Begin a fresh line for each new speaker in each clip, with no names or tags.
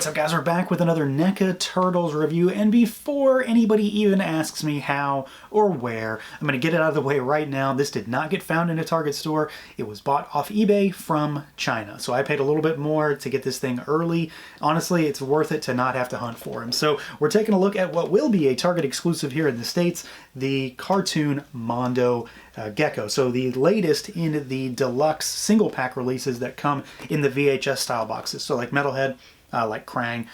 What's up, guys? We're back with another NECA Turtles review, and before anybody even asks me how or where, I'm going to get it out of the way right now. This did not get found in a Target store. It was bought off eBay from China, so I paid a little bit more to get this thing early. Honestly, it's worth it to not have to hunt for him. So we're taking a look at what will be a Target exclusive here in the States, the cartoon Mondo Gecko. So the latest in the deluxe single pack releases that come in the VHS style boxes. So like Metalhead, like Krang,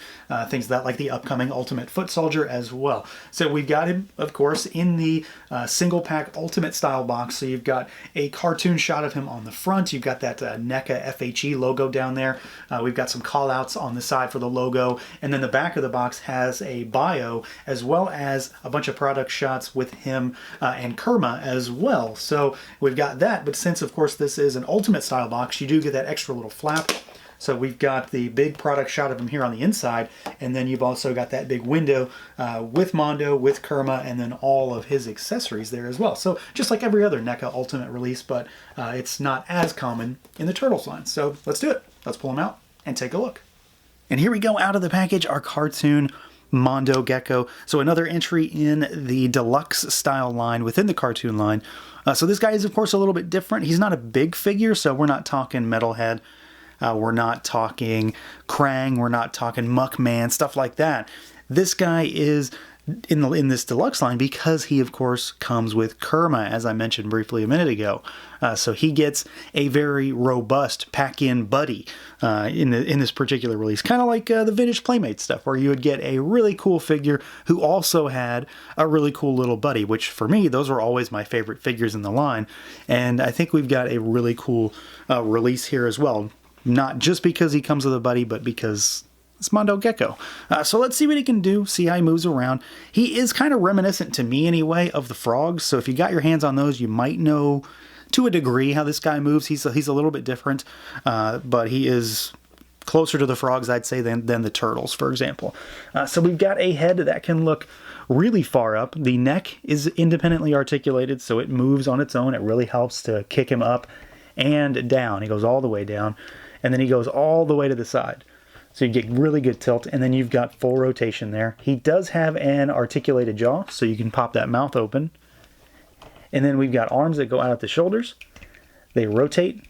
things that like the upcoming Ultimate Foot Soldier as well. So we've got him, of course, in the single pack Ultimate style box. So you've got a cartoon shot of him on the front. You've got that NECA FHE logo down there. We've got some call outs on the side for the logo. And then the back of the box has a bio as well as a bunch of product shots with him and KERMA as well. So we've got that. But since, of course, this is an Ultimate style box, you do get that extra little flap. So we've got the big product shot of him here on the inside, and then you've also got that big window with Mondo, with KERMA, and then all of his accessories there as well. So just like every other NECA Ultimate release, but it's not as common in the Turtles line. So let's do it. Let's pull them out and take a look. And here we go, out of the package, our cartoon Mondo Gecko. So another entry in the deluxe style line within the cartoon line. So this guy is, of course, a little bit different. He's not a big figure, so we're not talking Metalhead. We're not talking Krang, we're not talking Muckman, stuff like that. This guy is in this deluxe line because he, of course, comes with KERMA, as I mentioned briefly a minute ago. So he gets a very robust pack-in buddy in this particular release, kind of like the vintage Playmate stuff, where you would get a really cool figure who also had a really cool little buddy, which for me, those were always my favorite figures in the line. And I think we've got a really cool release here as well. Not just because he comes with a buddy, but because it's Mondo Gecko. So let's see what he can do, see how he moves around. He is kind of reminiscent, to me anyway, of the frogs. So if you got your hands on those, you might know to a degree how this guy moves. He's a little bit different, but he is closer to the frogs, I'd say, than the turtles, for example. So we've got a head that can look really far up. The neck is independently articulated, so it moves on its own. It really helps to kick him up and down. He goes all the way down. And then he goes all the way to the side. So you get really good tilt, and then you've got full rotation there. He does have an articulated jaw, so you can pop that mouth open. And then we've got arms that go out at the shoulders. They rotate.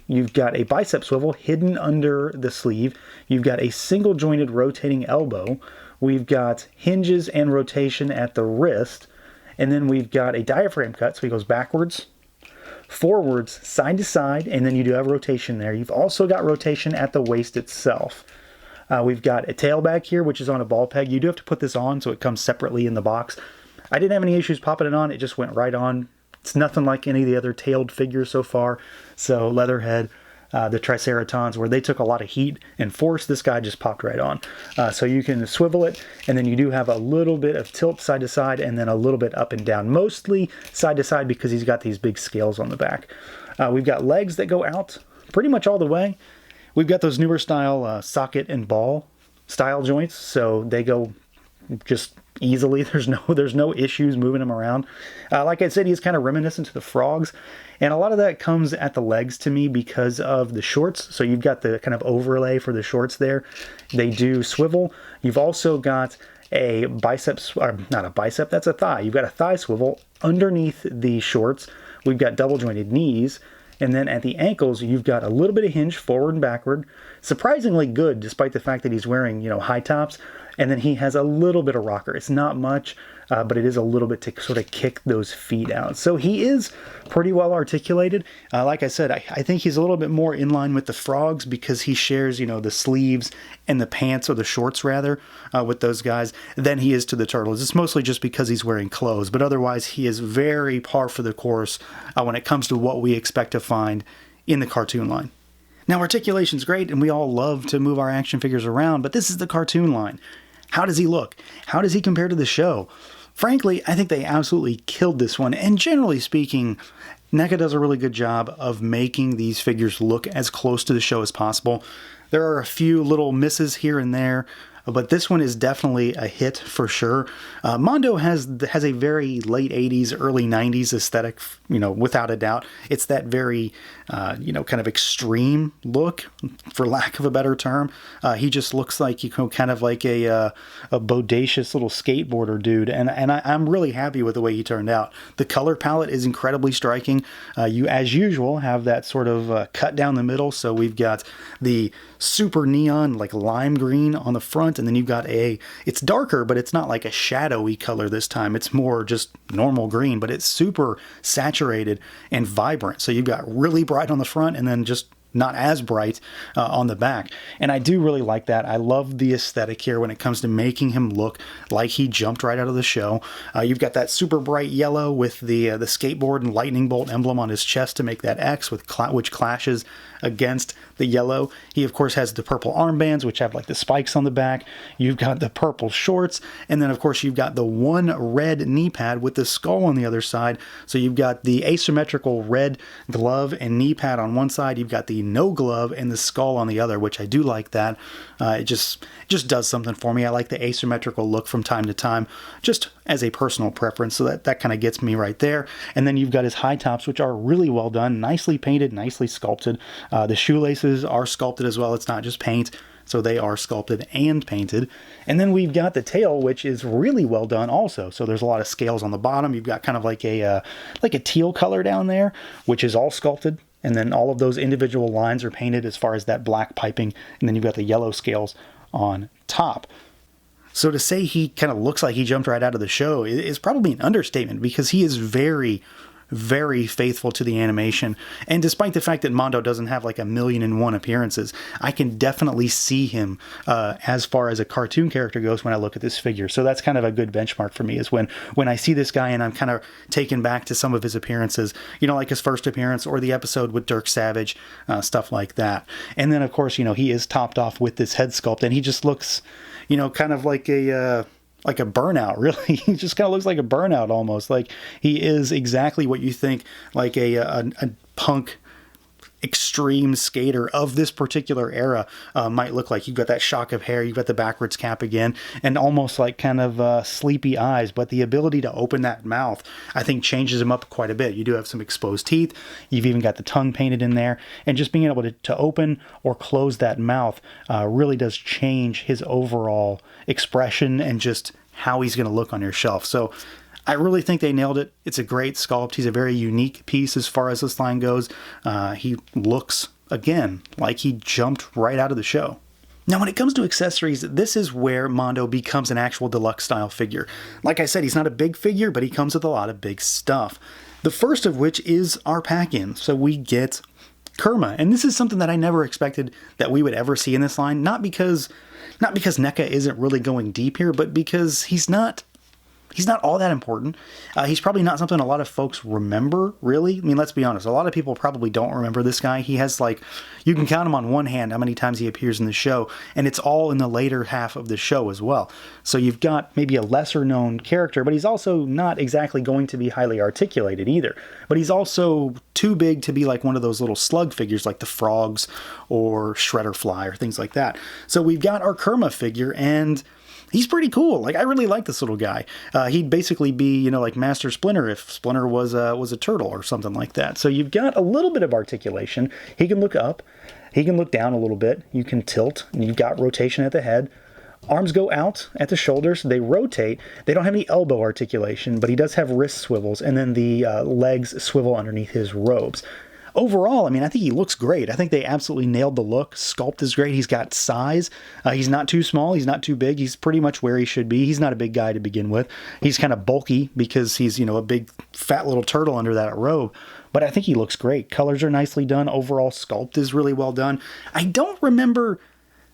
You've got a bicep swivel hidden under the sleeve. You've got a single jointed rotating elbow. We've got hinges and rotation at the wrist. And then we've got a diaphragm cut, so he goes backwards, forwards, side to side, and then you do have rotation there. You've also got rotation at the waist itself. We've got a tail back here, which is on a ball peg. You do have to put this on, so it comes separately in the box. I didn't have any issues popping it on. It just went right on. It's nothing like any of the other tailed figures so far. So Leatherhead, the Triceratons, where they took a lot of heat and force, this guy just popped right on. So you can swivel it, and then you do have a little bit of tilt side to side, and then a little bit up and down, mostly side to side because he's got these big scales on the back. We've got legs that go out pretty much all the way. We've got those newer style socket and ball style joints, so they go just easily. There's no issues moving him around. Like I said, he's kind of reminiscent to the frogs, and a lot of that comes at the legs to me because of the shorts. So you've got the kind of overlay for the shorts there. They do swivel. You've also got a biceps, or not a bicep, that's a thigh. You've got a thigh swivel underneath the shorts. We've got double jointed knees. And then at the ankles, you've got a little bit of hinge forward and backward. Surprisingly good, despite the fact that he's wearing, high tops. And then he has a little bit of rocker. It's not much, but it is a little bit to sort of kick those feet out. So he is pretty well articulated. Like I said, I think he's a little bit more in line with the frogs because he shares, the sleeves and the pants, or the shorts rather, with those guys than he is to the turtles. It's mostly just because he's wearing clothes, but otherwise he is very par for the course when it comes to what we expect to find in the cartoon line. Now, articulation's great, and we all love to move our action figures around, but this is the cartoon line. How does he look? How does he compare to the show? Frankly, I think they absolutely killed this one, and generally speaking, NECA does a really good job of making these figures look as close to the show as possible. There are a few little misses here and there, but this one is definitely a hit for sure. Mondo has a very late 80s, early 90s aesthetic, without a doubt. It's that very, kind of extreme look, for lack of a better term. He just looks like, kind of like a bodacious little skateboarder dude, and I'm really happy with the way he turned out. The color palette is incredibly striking. You, as usual, have that sort of cut down the middle, so we've got the super neon, like lime green on the front, and then you've got it's darker, but it's not like a shadowy color this time. It's more just normal green, but it's super saturated and vibrant. So you've got really bright on the front and then just not as bright on the back. And I do really like that. I love the aesthetic here when it comes to making him look like he jumped right out of the show. You've got that super bright yellow with the skateboard and lightning bolt emblem on his chest to make that X, which clashes against the yellow. He, of course, has the purple armbands, which have like the spikes on the back. You've got the purple shorts. And then, of course, you've got the one red knee pad with the skull on the other side. So you've got the asymmetrical red glove and knee pad on one side. You've got the no glove and the skull on the other, which I do like that. It just does something for me. I like the asymmetrical look from time to time, just as a personal preference. So that kind of gets me right there. And then you've got his high tops, which are really well done, nicely painted, nicely sculpted. The shoelaces are sculpted as well. It's not just paint. So they are sculpted and painted. And then we've got the tail, which is really well done also. So there's a lot of scales on the bottom. You've got kind of like a teal color down there, which is all sculpted. And then all of those individual lines are painted as far as that black piping. And then you've got the yellow scales on top. So to say he kind of looks like he jumped right out of the show is probably an understatement, because he is very, very faithful to the animation. And despite the fact that Mondo doesn't have like 1,000,001 appearances, I can definitely see him as far as a cartoon character goes when I look at this figure. So that's kind of a good benchmark for me, is when I see this guy and I'm kind of taken back to some of his appearances, like his first appearance or the episode with Dirk Savage, stuff like that. And then, of course, he is topped off with this head sculpt, and he just looks, kind of like a Burnout, really. He just kind of looks like a Burnout almost. Like he is exactly what you think like a punk extreme skater of this particular era might look like. You've got that shock of hair, you've got the backwards cap again, and almost like kind of sleepy eyes, but the ability to open that mouth, I think, changes him up quite a bit. You do have some exposed teeth, you've even got the tongue painted in there, and just being able to open or close that mouth really does change his overall expression and just how he's going to look on your shelf. So I really think they nailed it. It's a great sculpt. He's a very unique piece as far as this line goes. He looks, again, like he jumped right out of the show. Now, when it comes to accessories, this is where Mondo becomes an actual deluxe style figure. Like I said, he's not a big figure, but he comes with a lot of big stuff. The first of which is our pack-in. So we get KERMA. And this is something that I never expected that we would ever see in this line. Not because NECA isn't really going deep here, but because he's not all that important. He's probably not something a lot of folks remember, really. I mean, let's be honest. A lot of people probably don't remember this guy. He has you can count him on one hand how many times he appears in the show, and it's all in the later half of the show as well. So you've got maybe a lesser known character, but he's also not exactly going to be highly articulated either. But he's also too big to be like one of those little slug figures like the Frogs or Shredderfly or things like that. So we've got our KERMA figure, and he's pretty cool. I really like this little guy. He'd basically be, like Master Splinter if Splinter was a turtle or something like that. So you've got a little bit of articulation. He can look up. He can look down a little bit. You can tilt, and you've got rotation at the head. Arms go out at the shoulders. They rotate. They don't have any elbow articulation, but he does have wrist swivels, and then the legs swivel underneath his robes. Overall, I think he looks great. I think they absolutely nailed the look. Sculpt is great. He's got size. He's not too small. He's not too big. He's pretty much where he should be. He's not a big guy to begin with. He's kind of bulky because he's, a big fat little turtle under that robe. But I think he looks great. Colors are nicely done. Overall sculpt is really well done. I don't remember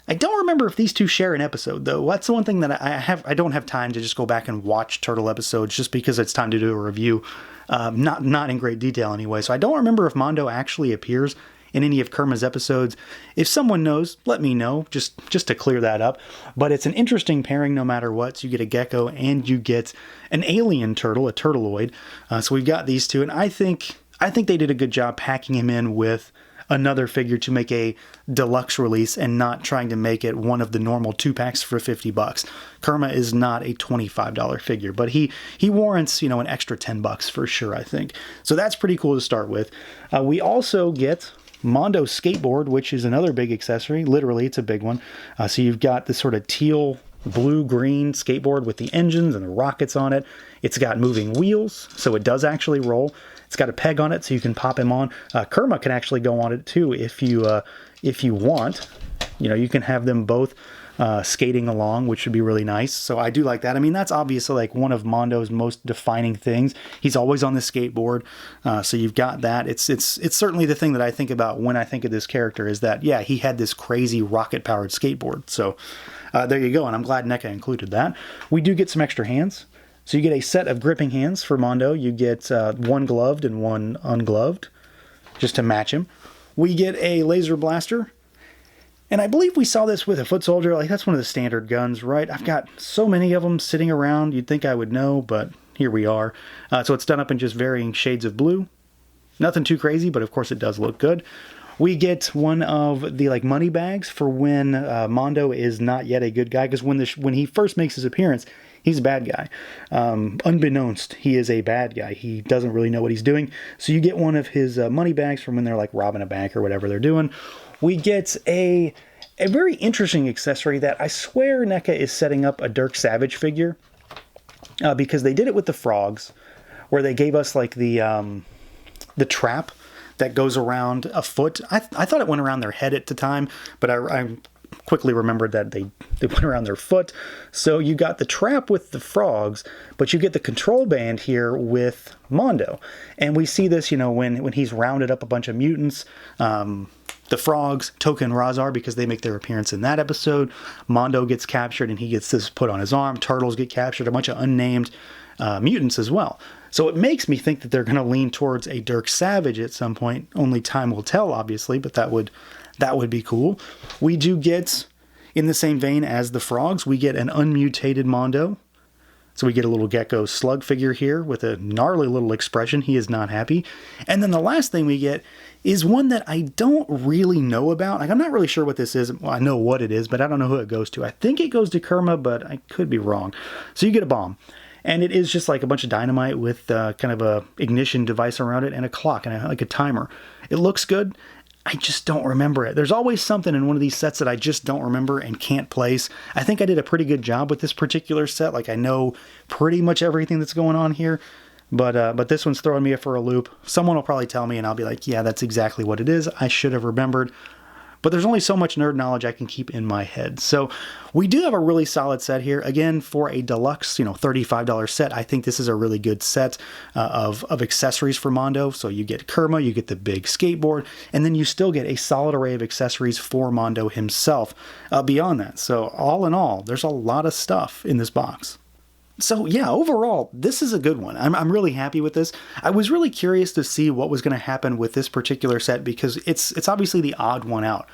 if these two share an episode, though. That's the one thing that I don't have time to just go back and watch Turtle episodes just because it's time to do a review. Not in great detail anyway. So I don't remember if Mondo actually appears in any of KERMA's episodes. If someone knows, let me know, just to clear that up. But it's an interesting pairing no matter what. So you get a gecko and you get an alien turtle, a turtleoid. So we've got these two, and I think they did a good job packing him in with another figure to make a deluxe release and not trying to make it one of the normal 2-packs for $50. KERMA is not a $25 figure, but he warrants, you know, an extra $10 for sure, I think. So that's pretty cool to start with. We also get Mondo skateboard, which is another big accessory. Literally, it's a big one. So you've got this sort of teal, blue-green skateboard with the engines and the rockets on it. It's got moving wheels, so it does actually roll. It's got a peg on it, so you can pop him on. KERMA can actually go on it too if you want. You know, you can have them both skating along, which would be really nice. So I do like that. I mean, that's obviously like one of Mondo's most defining things. He's always on the skateboard, so you've got that. It's certainly the thing that I think about when I think of this character is that, yeah, he had this crazy rocket-powered skateboard. So there you go, and I'm glad NECA included that. We do get some extra hands. So you get a set of gripping hands for Mondo. You get one gloved and one ungloved, just to match him. We get a laser blaster. And I believe we saw this with a foot soldier. Like, that's one of the standard guns, right? I've got so many of them sitting around. You'd think I would know, but here we are. So it's done up in just varying shades of blue. Nothing too crazy, but of course it does look good. We get one of the like money bags for when Mondo is not yet a good guy, because when he first makes his appearance, he's a bad guy. Unbeknownst, he is a bad guy. He doesn't really know what he's doing. So you get one of his money bags from when they're like robbing a bank or whatever they're doing. We get a very interesting accessory that I swear NECA is setting up a Dirk Savage figure, because they did it with the frogs, where they gave us like the trap that goes around a foot. I thought it went around their head at the time, but I quickly remembered that they went around their foot. So you got the trap with the frogs, but you get the control band here with Mondo. And we see this, you know, when he's rounded up a bunch of mutants, the frogs, Toka and Razar, because they make their appearance in that episode. Mondo gets captured and he gets this put on his arm. Turtles get captured, a bunch of unnamed mutants as well. So it makes me think that they're going to lean towards a Dirk Savage at some point. Only time will tell, obviously, but that would be cool. We do get, in the same vein as the frogs, we get an unmutated Mondo. So we get a little gecko slug figure here with a gnarly little expression. He is not happy. And then the last thing we get is one that I don't really know about. Like, I'm not really sure what this is. Well, I know what it is, but I don't know who it goes to. I think it goes to KERMA, but I could be wrong. So you get a bomb. And it is just like a bunch of dynamite with kind of a ignition device around it and a clock and like a timer. It looks good. I just don't remember it. There's always something in one of these sets that I just don't remember and can't place. I think I did a pretty good job with this particular set. Like, I know pretty much everything that's going on here. But this one's throwing me for a loop. Someone will probably tell me and I'll be like, yeah, that's exactly what it is. I should have remembered. But there's only so much nerd knowledge I can keep in my head. So we do have a really solid set here. Again, for a deluxe, $35 set, I think this is a really good set of accessories for Mondo. So you get KERMA, you get the big skateboard, and then you still get a solid array of accessories for Mondo himself beyond that. So all in all, there's a lot of stuff in this box. So yeah, overall, this is a good one. I'm really happy with this. I was really curious to see what was going to happen with this particular set because it's obviously the odd one out.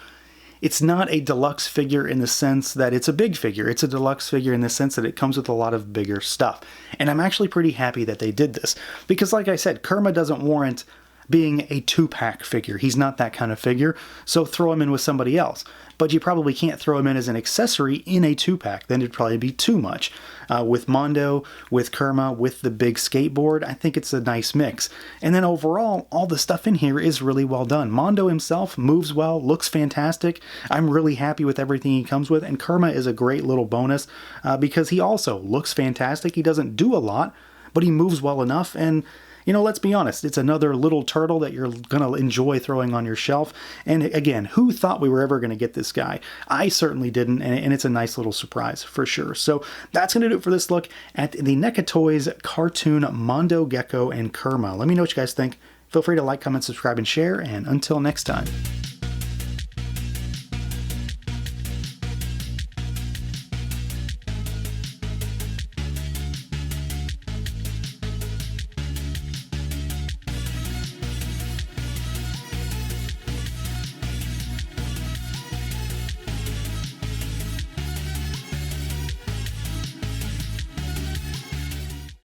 It's not a deluxe figure in the sense that it's a big figure. It's a deluxe figure in the sense that it comes with a lot of bigger stuff. And I'm actually pretty happy that they did this because, like I said, KERMA doesn't warrant being a 2-pack figure. He's not that kind of figure, so throw him in with somebody else. But you probably can't throw him in as an accessory in a 2-pack. Then it'd probably be too much. With Mondo, with KERMA, with the big skateboard, I think it's a nice mix. And then overall, all the stuff in here is really well done. Mondo himself moves well, looks fantastic. I'm really happy with everything he comes with, and KERMA is a great little bonus because he also looks fantastic. He doesn't do a lot, but he moves well enough, and let's be honest, it's another little turtle that you're going to enjoy throwing on your shelf. And again, who thought we were ever going to get this guy? I certainly didn't, and it's a nice little surprise for sure. So that's going to do it for this look at the NECA Toys cartoon Mondo Gecko and KERMA. Let me know what you guys think. Feel free to like, comment, subscribe, and share, and until next time.